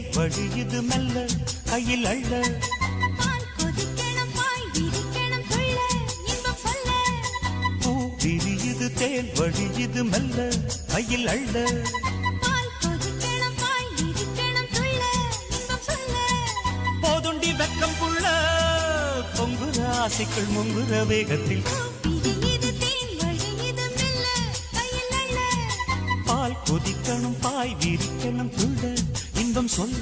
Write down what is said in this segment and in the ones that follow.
தேன் வழியுது மெல்ல கையில் அள்ள பூ விரியுது தேன் வழியுது மெல்ல கையில் அள்ள போதுண்டி வெக்கம் புள்ள பொங்குற ஆசைக்குள் முங்குற வேகத்தில் பால் கொதிக்கணும் பாய் விரிக்கணும் துள்ள இன்பம் சொல்ல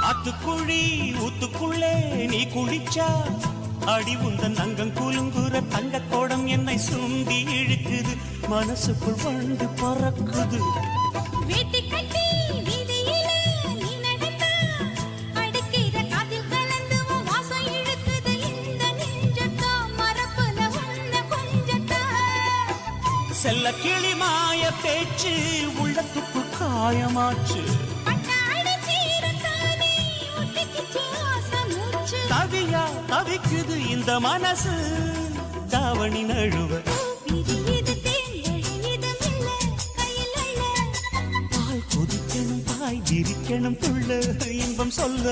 ஆத்துக்குழி ஊத்துக்குள்ளே நீ குளிச்சா அடி உந்தன் அங்கம் குலுங்குற தங்க கோடம் என்னை சுண்டி இழுக்குது மனசுக்குள் வண்டு பறக்குது செல்ல கிளி மாய பேச்சு உள்ளத்துக்கு காயமாச்சு தவியா தவிக்குது இந்த மனசு தாவணி நழுவ பால் கொதிக்கணும் பாய் விரிக்கணும் துள்ள இன்பம் சொல்ல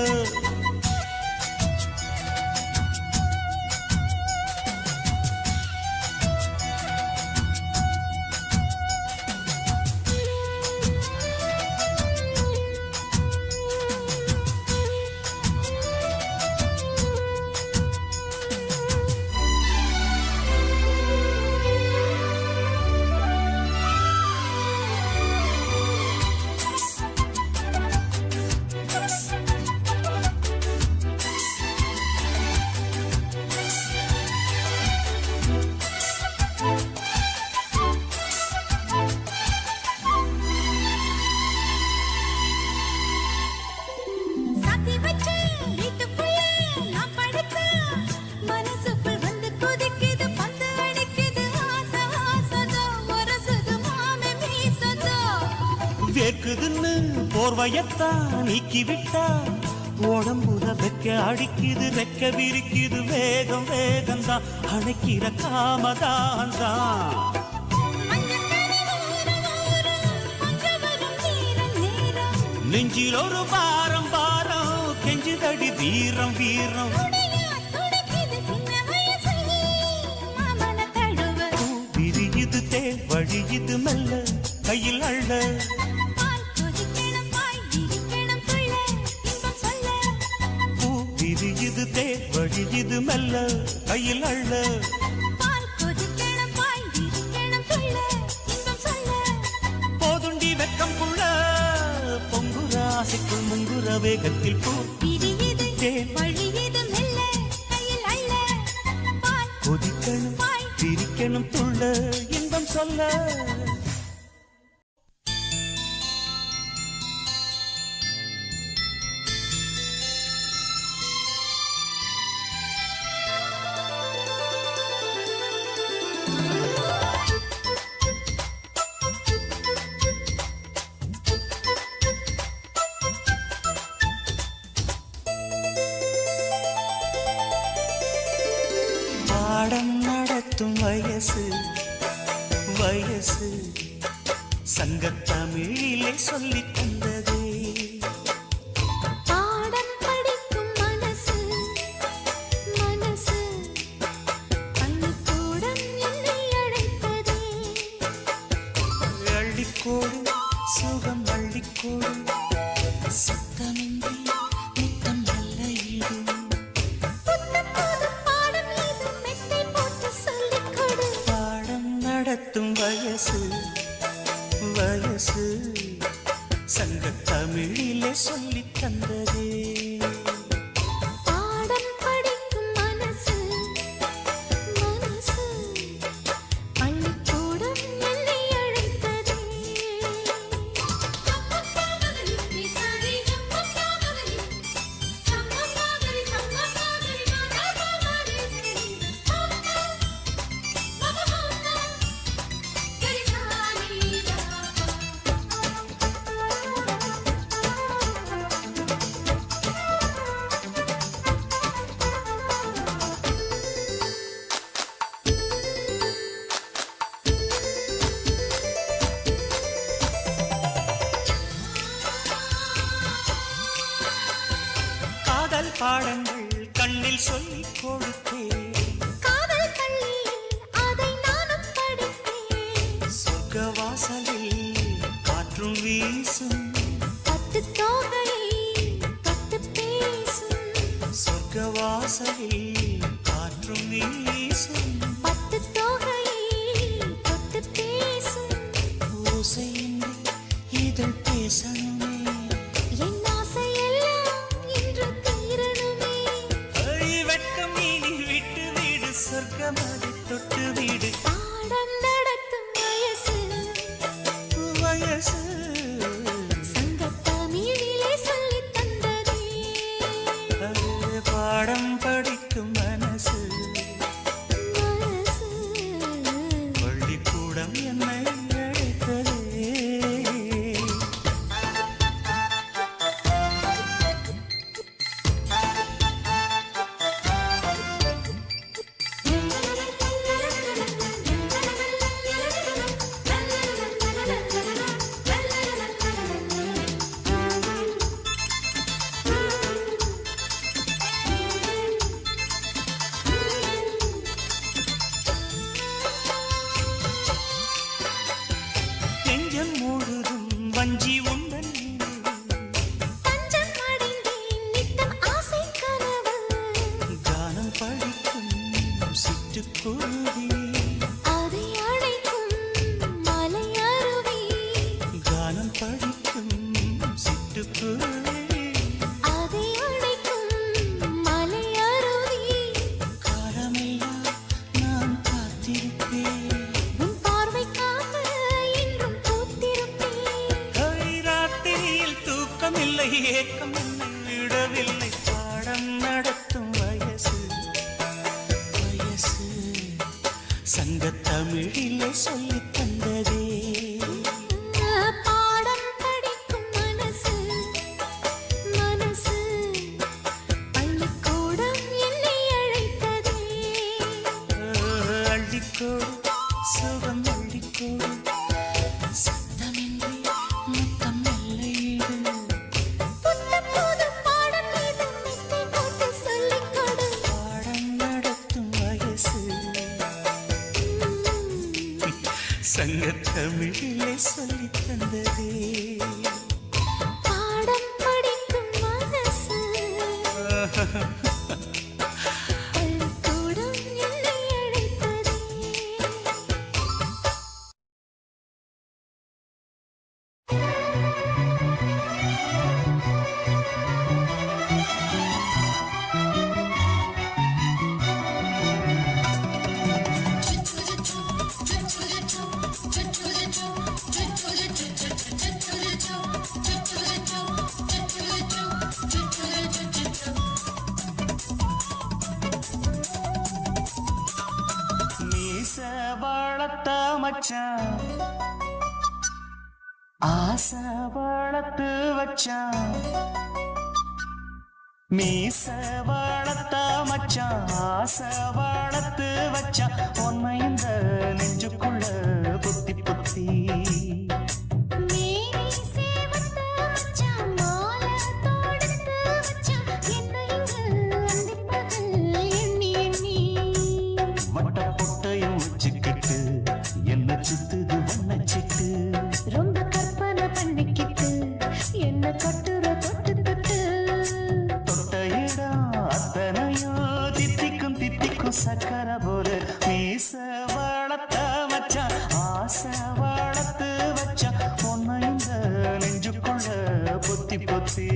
வேக்குதுன்னு போர்வையத்தான் நீக்கி விட்டா உடம்புல வெக்க அடிக்குது ரெக்க விரிக்குது வேகம் வேகம்தான் அணைக்கிற காமதான் தான் நெஞ்சில் ஒரு பாரம் பாரம் கெஞ்சுதடி வீரம் வீரம் விரியுது தேன் வழியுது மெல்ல கையில் அள்ள பூ விரியுது தேன் வழியுது மெல்ல கையில் அள்ள போதுண்டி வெக்கம் புள்ள பொங்குற ஆசைக்குள் முங்குற வேகத்தில் பூ தேன் கொதிக்கணும் விரிக்கணும் துள்ள இன்பம் சொல்ல பாடம் நடத்தும் வயசு வயசு சங்கத்தமிழிலே சொல்லித் தந்ததே பாடம் படிக்கும் மனசு மனசு பள்ளிக்கூடம் என்னை அழைத்ததே அள்ளிக்கோடு சுகம் அள்ளிக்கோடு சத்தமின்றி முத்தம் நல்ல ஈடு நடத்தும் வயசு வயசு சங்கத்தமிழிலே சொல்லித் தந்ததே பாடம் படிக்கும் மனசு மனசு பள்ளிக்கூடம் என்னை அழைத்ததே பாடங்கள் கண்ணில் சொல்லிக் கொடுத்தேன். காதல் பள்ளியில் அதை நானும் படித்தேன். சொர்க்க வாசலில் காற்றும் வீசும். பட்டு தோகையை தொட்டு பேசும். சொர்க்க வாசலில் காற்றும் வீசும். பட்டு தோகையை தொட்டு பேசும். ஓசையின்றி இதழ் பேசணுமே. என் ஆசையெல்லாம் இன்று தீரணுமே. வெட்கம் இனி விட்டு வீடு சொர்க்கமதை தொட்டு வீடு. பாடம் நடத்தும் வயசு வயசு சங்கத்தமிழிலே சொல்லித் தந்ததே. அது பாடம் படிக்கும் மனசு. மனசு பள்ளிக்கூடம் என்னை அழைத்ததே. நெஞ்சம் முழுதும் வஞ்சி உண்டன் தஞ்சம் அடைந்தேன் நித்தம் ஆசை கனவு. கானம் படிக்கும் சிட்டுக்குருவி. அதை அழைக்கும் மலை அருவி. கானம் படிக்கும் சிட்டுக்குருவி. அதை அழைக்கும் மலை அருவி. காலமெல்லாம் நான் காத்திருப்பேன். உன் பார்வைக்காக இன்றும் பூத்திருப்பேன். ராத்திரியில் தூக்கமில்லை, ஏக்கம் என்னை விடவில்லை. பாடம் நடத்தும் வயசு. வயசு சங்கத்தமிழிலே சொல்லித் தந்ததே. பாடம் படிக்கும் மனசு. மனசு பள்ளிக்கூடம் என்னை அழைத்ததே. அள்ளிக்கோடு சுகம் அள்ளிக்கோடு. சத்தமின்றி முத்தம் மெல்லையிடு. புத்தம் புதும் பாடம் மீது மெத்தை போட்டு சொல்லிக் கொடு. பாடம் நடத்தும் வயசு. சங்கத்தமிழிலே சொல்லித் தந்ததே. பாடம் படிக்கும் மனசு. பள்ளிக்கூடம் என்னை அழைத்ததே. மீச வளர்த்த மச்சான் ஆசை வளர்த்து வச்சான். மீச வளர்த்த மச்சான் ஆசை வளர்த்து வச்சான். உன்னை இந்த நெஞ்சுக்குள்ள புத்தி புத்தி. மேனி சேவத்த மச்சான் மாலை தொடுத்து வச்சான். என்னை இங்கு அந்திப்பகல் எண்ணி எண்ணி. மட்ட பொட்டையும் வச்சுக்கிட்டு என்ன சுத்துது வண்ணச்சிட்டு. ரொம்ப கற்பனை பண்ணிக்கிட்டு என்ன கட்டுற தொட்டு தொட்டு. தொட்ட இடம் அத்தனையோ தித்திக்கும் தித்திக்கும் சக்கரை போல. மீச வளர்த்த மச்சான் ஆசை வளர்த்து வச்சான். உன்னை இந்த நெஞ்சுக்குள்ள பொத்தி பொத்தி.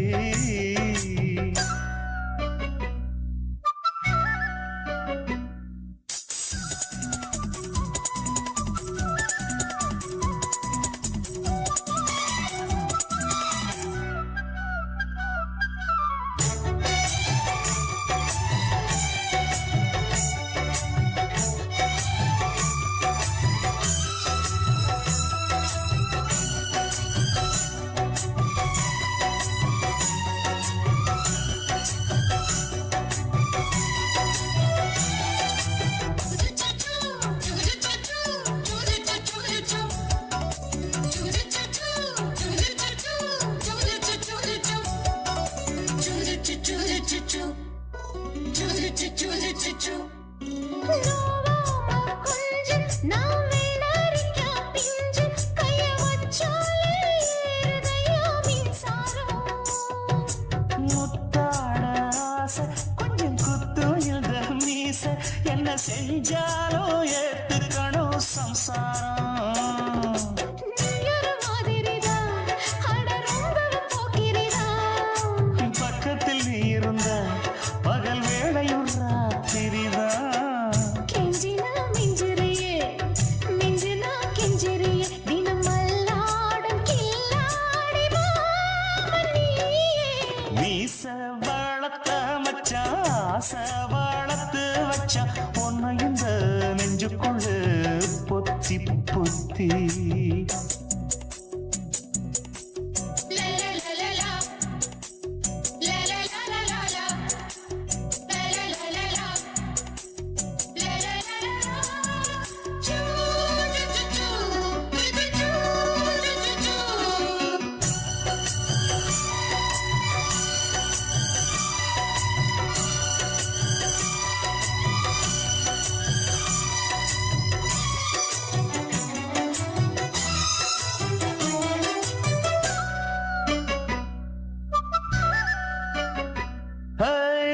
புத்தி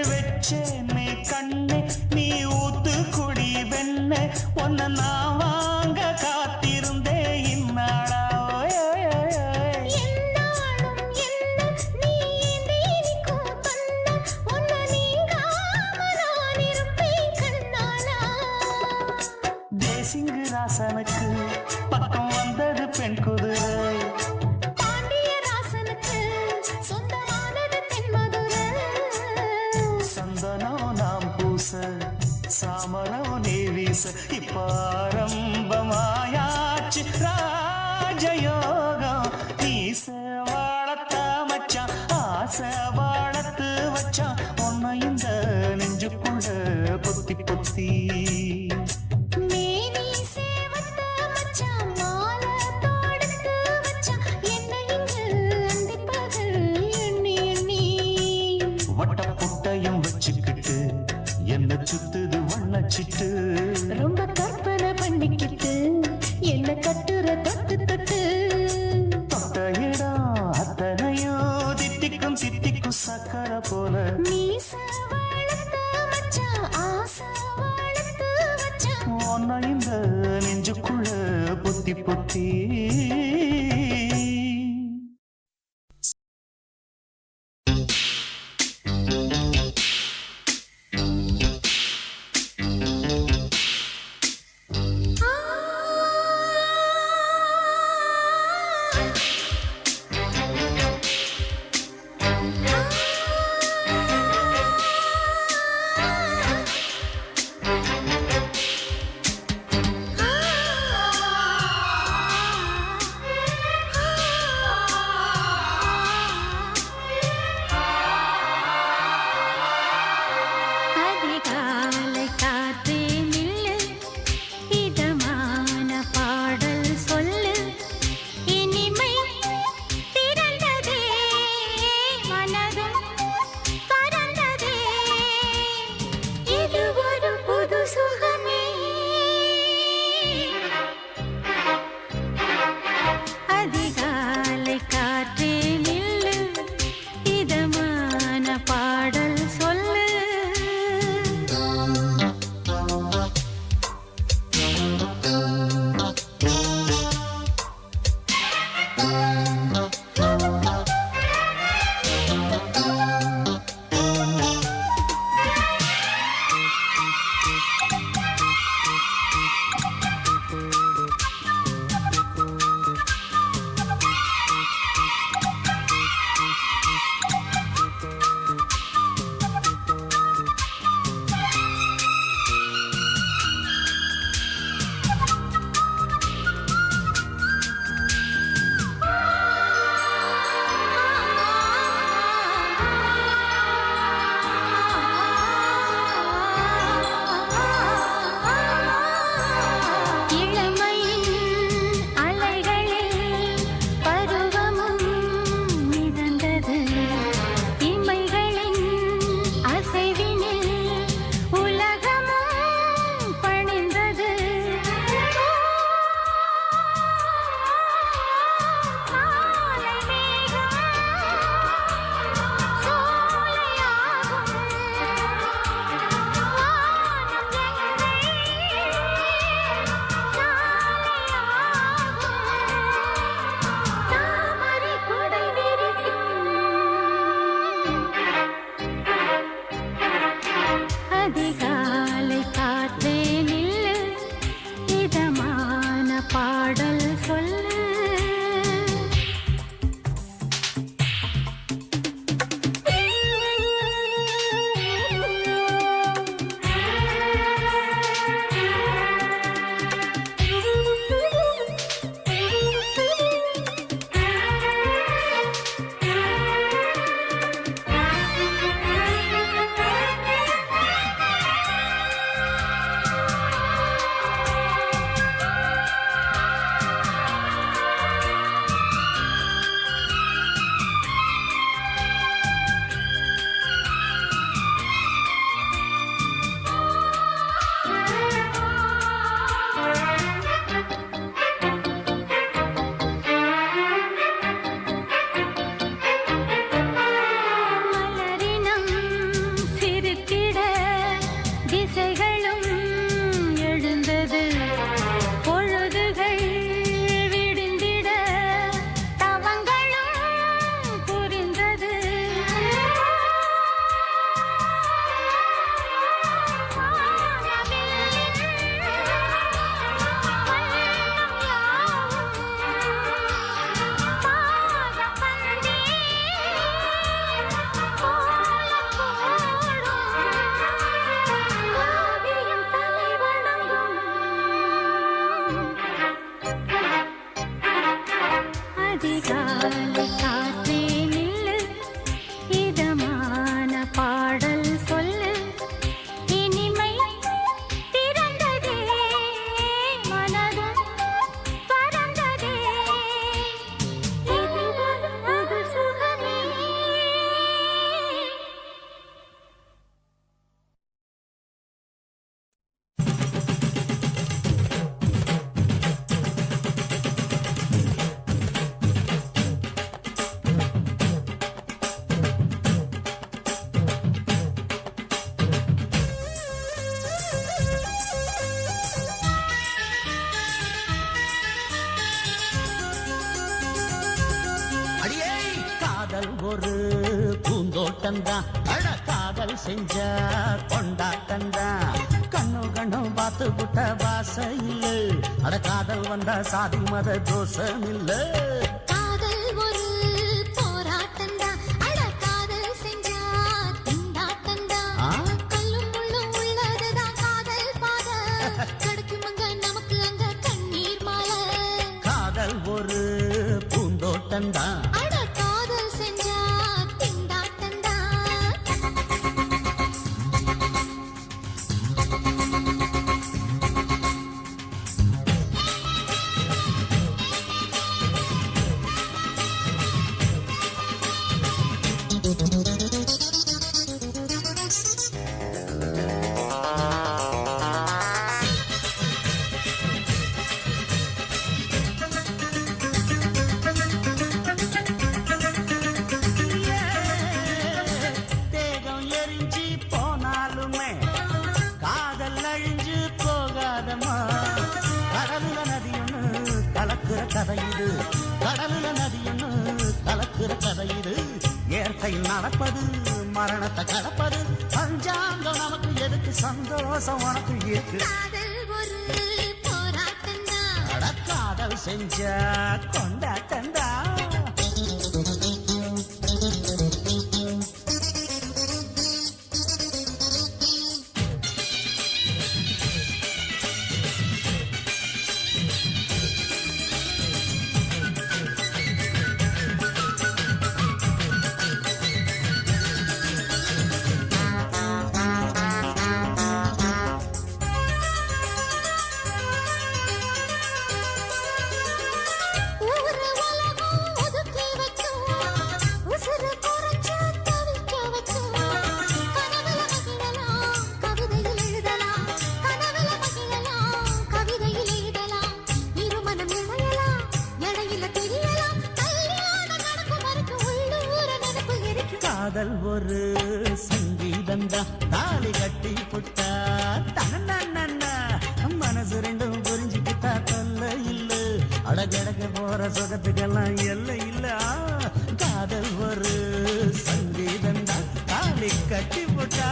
வெச்சேனே கண்ணே நீ ஊத்து குடி வெண்ணே உன்னை நான் வாங்க காத்திருந்தே இந்நாளா என்னாலும் என்ன நீ ஏந்திரிக்கும் கண்ணா உன்னை நீங்காம நான் இருப்பேன் கண்ணாலா தேசிங்கு ராசனுக்கு பக்கம் வந்தது பெண் குதிரை பாண்டிய ராசனுக்கு சொந்தமானது தென்மதுரை சந்தனம் நாம் பூச சாமரம் நீ வீச இப்பாரம்பமாயாச்சு ராஜயோகம் நீச வாழத்த மச்சான் ஆசை வாழத்து வச்சான் உன்னை இந்த நெஞ்சுக்குள்ள பொத்தி பொத்தி மேனி சேவத்த மச்சான் மாலை தொடுத்து வச்சான் என்னை இங்கு அந்திப்பகல் எண்ணி எண்ணி வட்ட புட்டையும் வச்சுக்கிட்டு என்ன சுத்துது வண்ணச்சிட்டு ரொம்ப கற்பனை பண்ணிக்கிட்டு என்ன கட்டுற தொட்டு தொட்டு தொட்ட இடம் அத்தனையோ தித்திக்கும் தித்திக்கும் சக்கரை போல மீச வளர்த்த மச்சான் ஆசை வளர்த்து வச்சான் உன்னை இந்த நெஞ்சுக்குள்ள பொத்தி பொத்தி அதிகாலை காற்றே நில்லு இதமான பாடல் சொல்லு இனிமை திரண்டதே மனதும் பறந்ததே இது ஒரு புது சுகமே அதிகாலை காற்றே நில்லு இதமான பாடல் சொல்லு அதிகாலை காற்றே நில்லு இதமான பாடல் சொல்லு இனிமை பிறந்ததே மனதும் பறந்ததே இது புது சுகமே அடியே காதல் ஒரு பூந்தோட்டம்தான் அட காதல் செஞ்ச கொண்டாட்டம்தான் கண்ணு கண்ணு பார்த்து புட்ட வாச இல்ல அட காதல் வந்தா சாதி மத தோஷம் இல்ல காதல் ஒரு போராட்டந்தா அட காதல் செஞ்சா திண்டாட்டந்தா கல்லும் முள்ளும் உள்ளதுதான் காதல் பாத கிடைக்குமங்க நமக்கு அங்க கண்ணீர் மாலை காதல் ஒரு பூந்தோட்டம்தான் அட காதல் செஞ்சா திண்டாட்டந்தா தேகம் எரிஞ்சு போனாலுமே காதல் அழிஞ்சு போகாதம்மா கடலுல நதியொன்னு கலக்குற கதை இது கடலுல நதியொன்னு கலக்குற கதை இது இயற்கை நடப்பது மரணத்தை கடப்பது பஞ்சாங்கம் நமக்கு எதுக்கு சந்தோஷம் உனக்கு இருக்கு காதல் ஒரு போராட்டந்தா அட காதல் செஞ்ச கொண்டாட்டந்தா ஊர உலகம் ஒதுக்கி வைக்கும் உசுறு குறைச்சு தவிக்க வைக்கும் கனவுல மகிழலாம் கவிதையில் எழுதலாம் கனவுல மகிழலாம் கவிதையில் எழுதலாம் இருமனம் இணையலாம் இடையில தெரியலாம் கல்யாணம் நடக்கும் வரைக்கும் உள்ளூர நினைப்பு இருக்கு காதல் ஒரு சங்கீதந்தா தாலி கட்டி புட்டா தனன்னா மனசு ரெண்டும் புரிஞ்சுக்கிட்டா தொல்ல இல்ல அடகடக போற சுகத்துக்கெல்லாம் எல்லை இல்ல காதல் ஒரு சங்கீதந்தா தாலி கட்டி புட்டா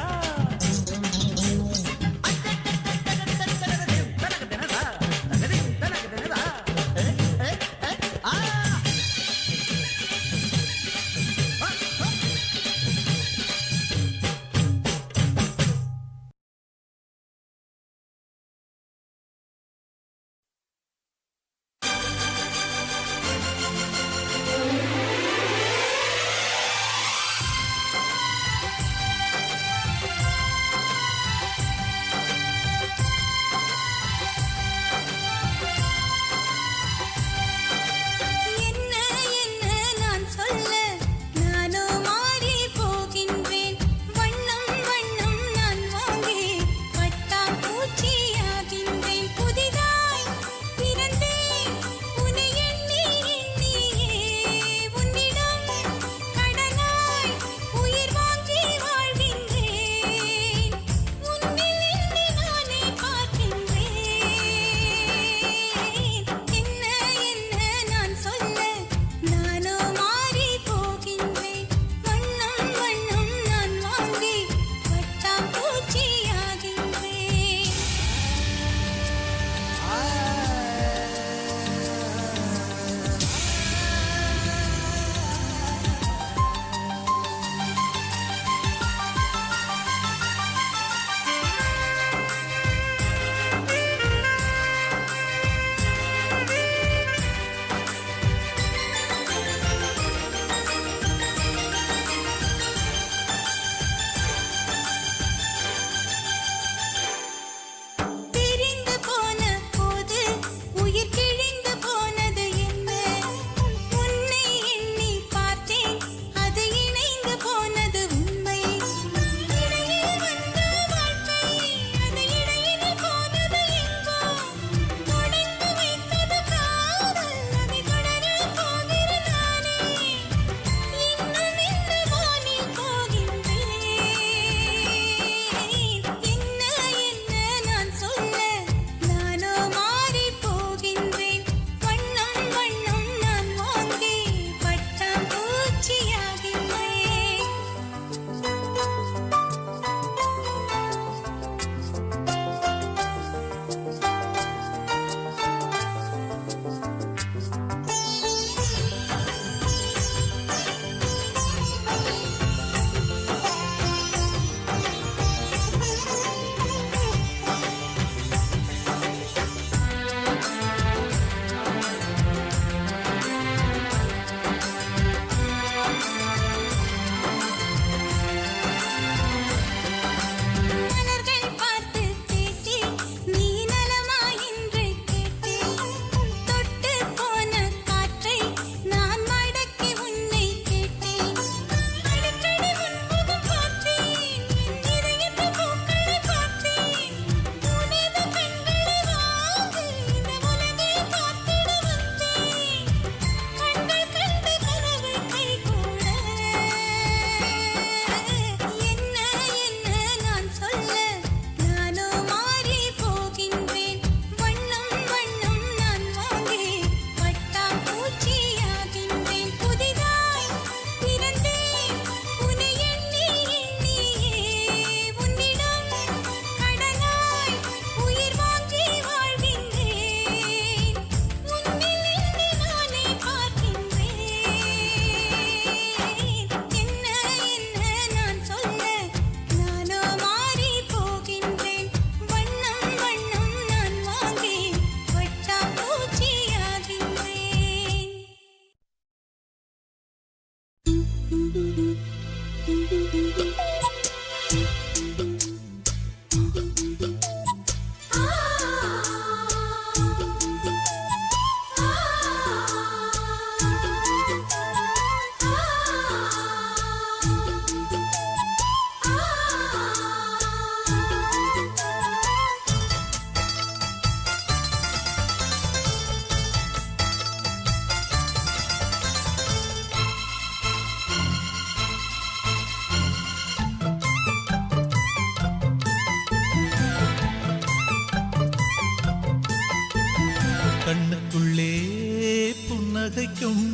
கண்ணுக்குள்ளே புன்னகைக்கும்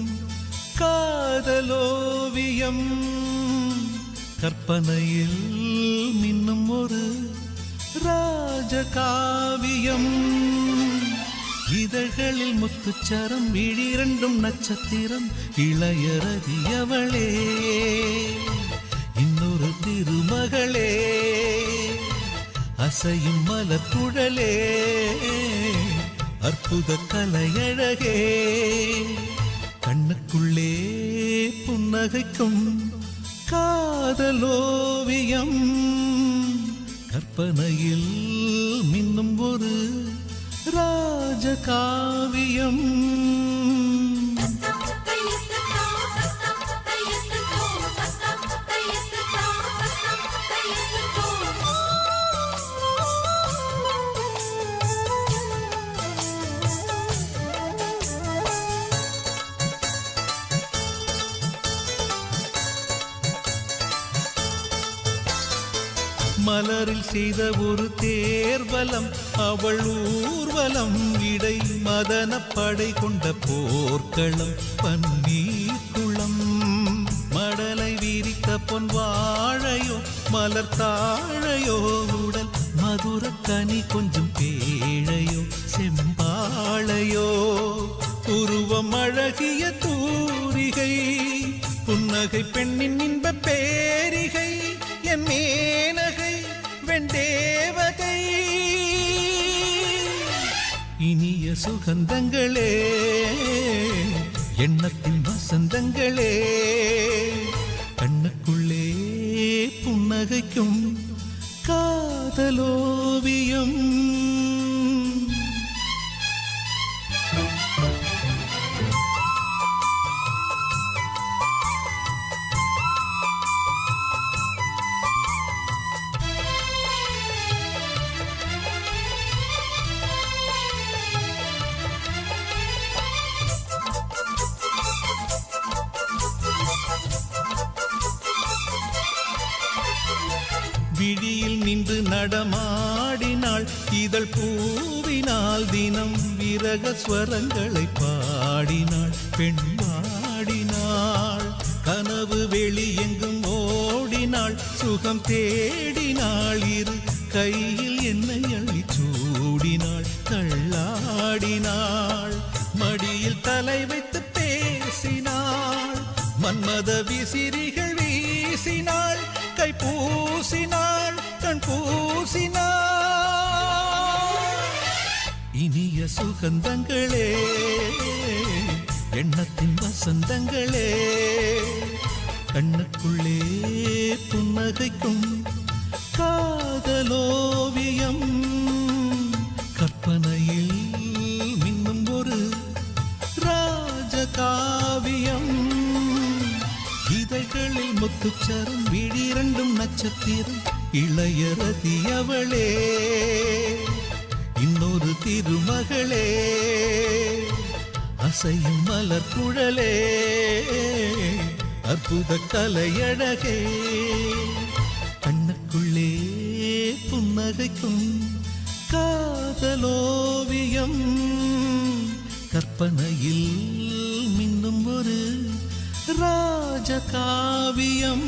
காதலோவியம் கற்பனையில் மின்னும் ஒரு ராஜகாவியம் இதழ்களில் முத்துச்சரம் விழிரண்டும் நட்சத்திரம் இளையரதியவளே இன்னொரு திருமகளே அசையும் மலர்குழலே அற்புத கலையழகே கண்ணுக்குள்ளே புன்னகைக்கும் காதலோவியம் கற்பனையில் மின்னும் ஒரு ராஜகாவியம் மலரில் செய்த ஒரு தேர்வலம் அவள் ஊர்வலம் இடை மதன படை கொண்ட போர்க்களம் பன்னீர் குளம் மடலை விரித்த பொன் வாழையோ மலர் தாழையோ உடல் மதுர கனி கொஞ்சம் பேழையோ செம்பாழையோ உருவம் அழகிய தூரிகை புன்னகை பெண்ணின் இன்ப பேரிகை என் மேனகை வெண்டேவகை இனிய சுகந்தங்களே எண்ணத்தின் வசந்தங்களே கண்ணுக்குள்ளே புன்னகைக்கும் காதலோவியம் விழியில் நின்று நடமாடினாள் இதழ் பூவினால் தினம் விரக ஸ்வரங்களை பாடினாள் பெண் பாடினாள் கனவு வெளி எங்கும் ஓடினாள் சுகம் தேடினாள் இரு கையில் என்னை அள்ளி சூடினாள் தள்ளாடினாள் மடியில் தலை வைத்து பேசினாள் மன்மத விசிறிகள் வீசினாள் கை பூசினாள் கண் பூசினாள் இனிய சுகந்தங்களே எண்ணத்தின் வசந்தங்களே கண்ணுக்குள்ளே புன்னகைக்கும் காதலோவியம் கற்பனையில் மின்னும் ஒரு ராஜகாவியம் இதழ்களில் முத்துச்சரம் விழிரண்டும் நட்சத்திரம் இளையரதியவளே இன்னொரு திருமகளே அசையும் மலர் குழலே அற்புத கலையழகே கண்ணுக்குள்ளே புன்னகைக்கும் காதலோவியம் கற்பனையில் மின்னும் ஒரு ராஜகாவியம்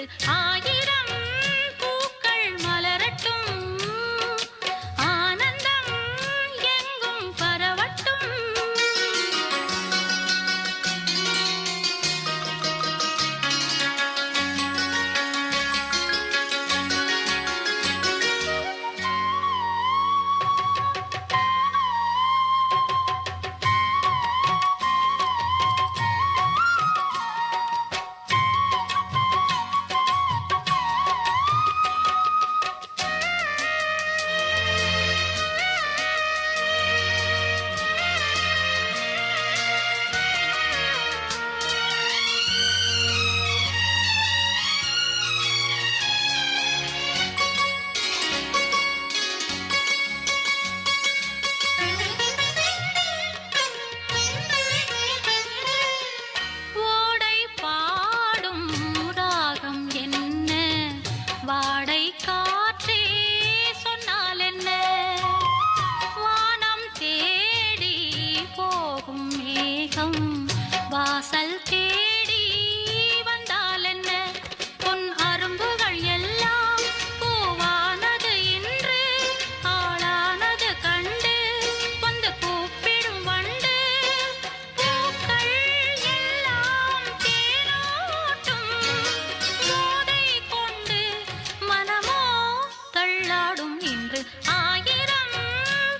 கேட்டு ஆயிரம் பூக்கள் மலரட்டும் ஆனந்தம் எங்கும் பரவட்டும் ஓடை பாடும் ராகம் என்ன வாடை காற்றே சொன்னால் என்ன வானம் தேடி போகும் மேகம் வாசல் தேடி வந்தால் என்ன பொன் அரும்புகள் எல்லாம் பூவானது இன்று ஆளானது கண்டு வந்து கூப்பிடும் வண்டு பூக்கள் எல்லாம் தேனோட்டும் போதை கொண்டு மனமோ தள்ளாடும் இன்று ஆயிரம்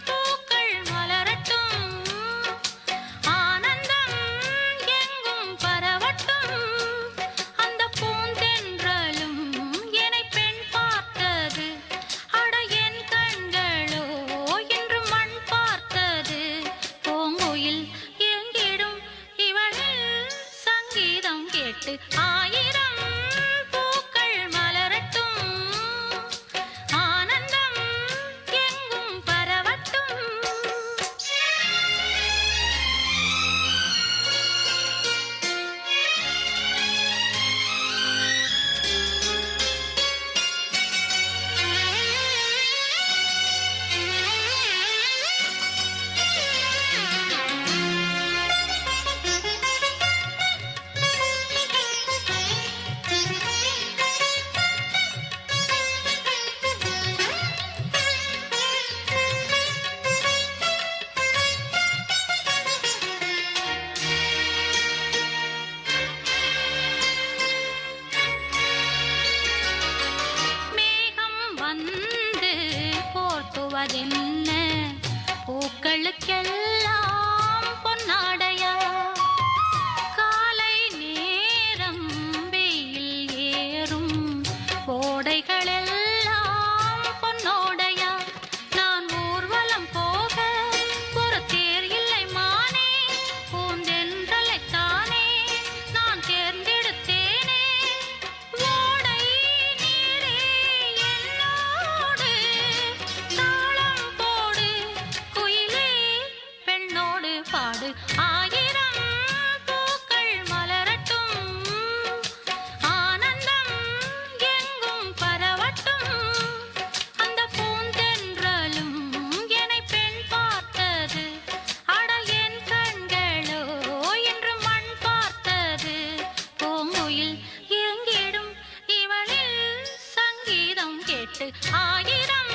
பூக்கள் மலரட்டும் ஆனந்தம் எங்கும் பரவட்டும் அந்த பூந்தென்றலும் என்னை பெண் பார்த்தது அட என் கண்களோ இன்று மண் பார்த்தது பூங்குயில் எங்கிடும் இவளில் சங்கீதம் கேட்டு ஆயிரம் பூக்கள் மலரட்டும் ஆனந்தம் எங்கும் பரவட்டும் மேகம் வந்து போர்த்துவதென்ன பூக்களுக்கெல்லாம் பொன்னாடையா காலை நேரம் வெயில் ஏறும் கோடைகளெல்லாம் பொன்னோடையா நான் ஊர்வலம் போக ஒரு தேர் இல்லை மானே பூந்தென்றலைத்தானே நான் தேர்ந்தெடுத்தேனே ஓடை நீரே என்னோடு தாளம் போடு குயிலே பெண்ணோடு பாடு ஆயிரம் பூக்கள் மலரட்டும் ஆனந்தம் எங்கும் பரவட்டும் அந்த பூந்தென்றலும் என்னை பெண் பார்த்தது அட என் கண்களோ இன்று மண் பார்த்தது பூங்குயில் எங்கிடும் இவளில் சங்கீதம் கேட்டு ஆயிரம்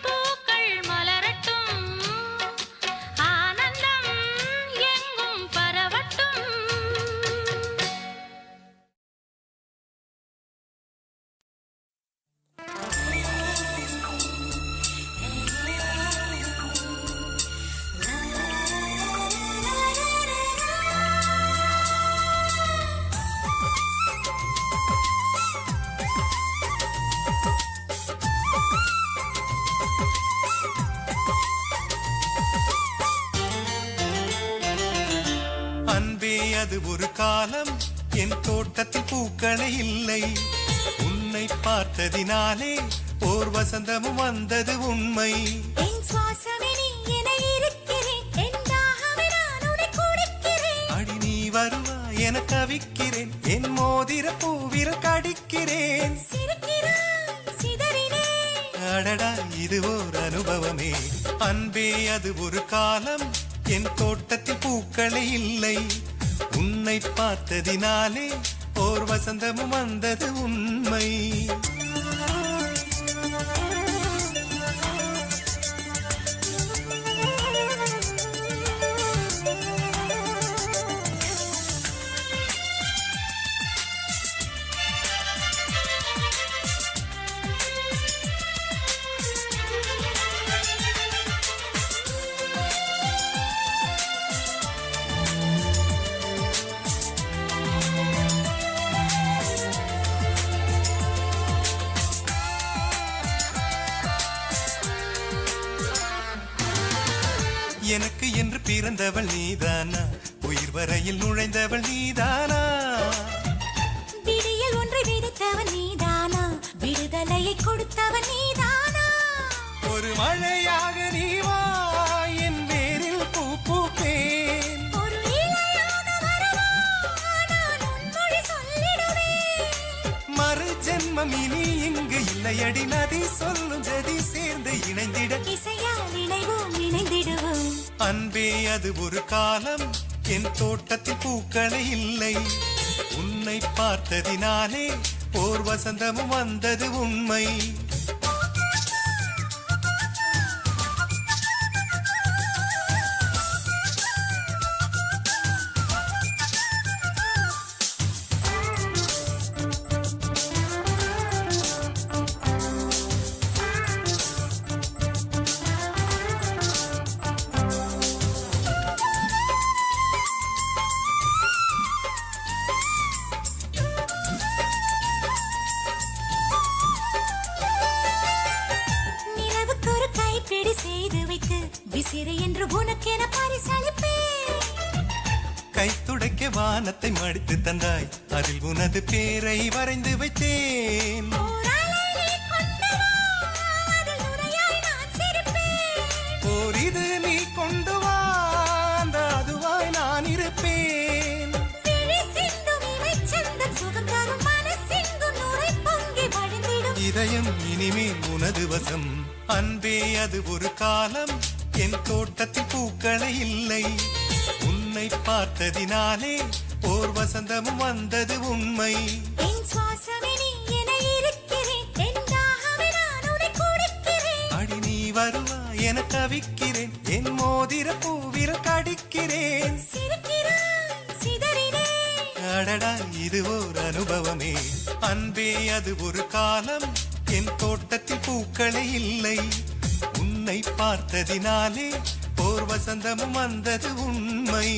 பூக்கள் மலரட்டும் ஆனந்தம் எங்கும் பரவட்டும் அன்பே அது ஒரு காலம் என் தோட்டத்தில் பூக்களே இல்லை உன்னை பார்த்ததினாலே ஓர் வசந்தமும் வந்தது உண்மை என் சுவாசமே நீ என இருக்கிறேன் என் தாகமே நான் உன்னை குடிக்கிறேன் அடி நீ வருவா என தவிக்கிறேன் என் மோதிர பூவிரல் கடிக்கிறேன் சிரிக்கிறாய் சிதறினேன் அடடா இது ஓர் அனுபவமே அன்பே அது ஒரு காலம் என் தோட்டத்தில் பூக்களே இல்லை உன்னை பார்த்ததினாலே ஓர் ஓர் வசந்தமும் வந்தது உண்மை. எனக்கு என்று பிறந்தவள் நீதானா, உயிர் வரையில் நுழைந்தவள் நீதானா, விடியல் ஒன்றை விதைத்தவன் நீதானா, விடுதலையை கொடுத்தவன் நீதானா, ஒரு மழையாக நீ வா என் வேரில் பூ பூப்பேன், ஒரு இலையாக வரவா நான் உன்மொழி சொல்லிடுவேன், மறு ஜென்மம் இனி இங்கு இல்லையடி, நதி சொல்லும் ஜதி சேர்ந்து இணைந்திட, இசையால் இணைவோம் இணைந்திடுவோம். அன்பே அது ஒரு காலம், என் தோட்டத்தில் பூக்களே இல்லை, உன்னை பார்த்ததினாலே ஓர் வசந்தமும் வந்தது உண்மை. நிலவுக்கு ஒரு கைப்பிடி செய்து வைத்து விசிறு என்று உனக்கென பரிசளிப்பேன், கை துடைக்க வானத்தை மடித்து தந்தாய், அதில் உனது பேரை வரைந்து வைத்தேன், ஓர் அலை நீ கொண்டு வா, அதில் நுரையாய் நான் சிரிப்பேன், ஓர் இது நீ கொண்டு வா, அந்த அதுவாய் நான் இருப்பேன், விழி சிந்தும் இமைச்சந்தம் சுகம் தரும் மனசெங்கும் நுரை பொங்கி வழிந்திடும், இதயம் இனிமேல் உனது வசம், அன்பே அது ஒரு காலம், என் தோட்டத்தில் பூக்களே இல்லை, உன்னை பார்த்ததினாலே ஓர் வசந்தமும் வந்தது உண்மை. என் சுவாசமே நீ என இருக்கிறேன், என் தாகமே நான் உன்னை குடிக்கிறேன், அடி நீ வருவா என தவிக்கிறேன், என் மோதிர பூவிரல் கடிக்கிறேன், சிரிக்கிறாய் சிதறினேன், அடடா இது ஓர் அனுபவமே, அன்பே அது ஒரு காலம், என் தோட்டத்தில் பூக்களே இல்லை, உன்னை பார்த்ததினாலே ஓர் வசந்தமும் வந்தது உண்மை.